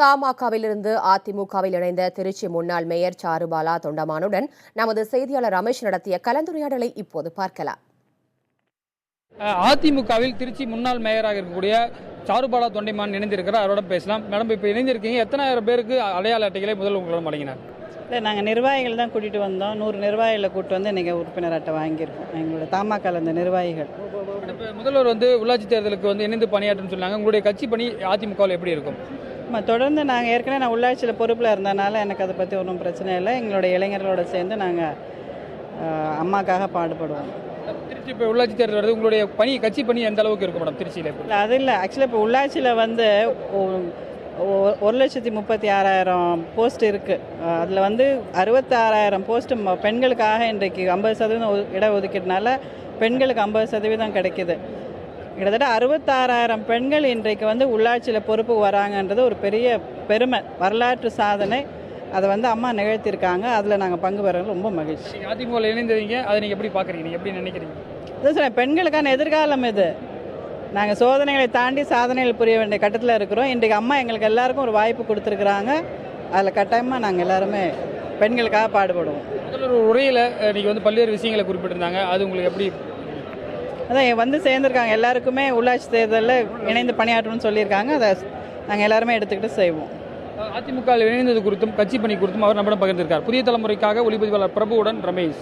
தமாகவிலிருந்து அதிமுகவில் இணைந்த திருச்சி முன்னாள் மேயர் சாருபாலா தொண்டமானுடன் நமது செய்தியாளர் ரமேஷ் நடத்திய கலந்துரையாடலை இப்போது பார்க்கலாம். அதிமுகவில் திருச்சி முன்னாள் மேயராக இருக்கக்கூடிய சாருபாலா தொண்டைமான் இணைந்திருக்கிறார். அவரோட பேசலாம். மேடம், இப்போ இணைந்திருக்கீங்க, எத்தனாயிரம் பேருக்கு அடையாள அட்டைகளை முதல் உங்களோட வழங்கினார்? இல்லை, நாங்கள் நிர்வாகிகள் தான் கூட்டிகிட்டு வந்தோம். 100 நிர்வாகிகளை கூப்பிட்டு வந்து இன்றைக்கி உறுப்பினர் அட்டை வாங்கியிருக்கோம். எங்களோட தமாகல இந்த நிர்வாகிகள். இப்போ முதல்வர் உள்ளாட்சி தேர்தலுக்கு இணைந்து பணியாற்றுன்னு சொன்னாங்க. உங்களுடைய கட்சி பணி அதிமுகவில் எப்படி இருக்கும்? தொடர்ந்து நாங்கள் ஏற்கனவே நான் உள்ளாட்சியில் பொறுப்பில் இருந்தனால எனக்கு அதை பற்றி ஒன்றும் பிரச்சனை இல்லை. எங்களுடைய இளைஞர்களோடு சேர்ந்து நாங்கள் அம்மாக்காக பாடுபடுவோம். திருச்சி இப்போ உள்ளாட்சி தேர்தல் வருது, உங்களுடைய பணி கட்சி பணி எந்த அளவுக்கு இருக்கும் மேடம் திருச்சியில்? இல்லை, அது இல்லை. ஆக்சுவலாக இப்போ உள்ளாட்சியில் 1,36,000 போஸ்ட் இருக்குது. அதில் 66,000 போஸ்ட்டு பெண்களுக்காக இன்றைக்கு 50% இடஒதுக்கீடுனால பெண்களுக்கு 50% கிடைக்கிது. கிட்டத்தட்ட 66,000 பெண்கள் இன்றைக்கு உள்ளாட்சியில் பொறுப்புக்கு வராங்கன்றது ஒரு பெரிய பெருமை, வரலாற்று சாதனை. அதை அம்மா நிகழ்த்தியிருக்காங்க. அதில் நாங்கள் பங்கு பெறது ரொம்ப மகிழ்ச்சி. அதிமுக இணைந்தீங்க, அதை நீங்கள் எப்படி பார்க்குறீங்க, நீங்கள் எப்படி நினைக்கிறீங்க? அதான் சார், பெண்களுக்கான எதிர்காலம் இது. நாங்கள் சோதனைகளை தாண்டி சாதனைகள் புரிய வேண்டிய கட்டத்தில் இருக்கிறோம். இன்றைக்கு அம்மா எங்களுக்கு எல்லாருக்கும் ஒரு வாய்ப்பு கொடுத்துருக்குறாங்க. அதில் கட்டாயமாக நாங்கள் எல்லாருமே பெண்களுக்காக பாடுபடுவோம். ஒரு உரையில் நீங்கள் பல்வேறு விஷயங்களை குறிப்பிட்டிருந்தாங்க, அது உங்களுக்கு எப்படி? அதான் சேர்ந்துருக்காங்க, எல்லாருக்குமே உள்ளாட்சி தேர்தலில் இணைந்து பணியாற்றணும்னு சொல்லியிருக்காங்க. அதை நாங்கள் எல்லாருமே எடுத்துக்கிட்டு செய்வோம். அதிமுக இணைந்தது குறித்தும் கட்சி பணி குறித்தும் அவர் நம்மிடம் பகிர்ந்திருக்கார். புதிய தலைமுறைக்காக ஒளிப்பதிவாளர் பிரபுவுடன் ரமேஷ்.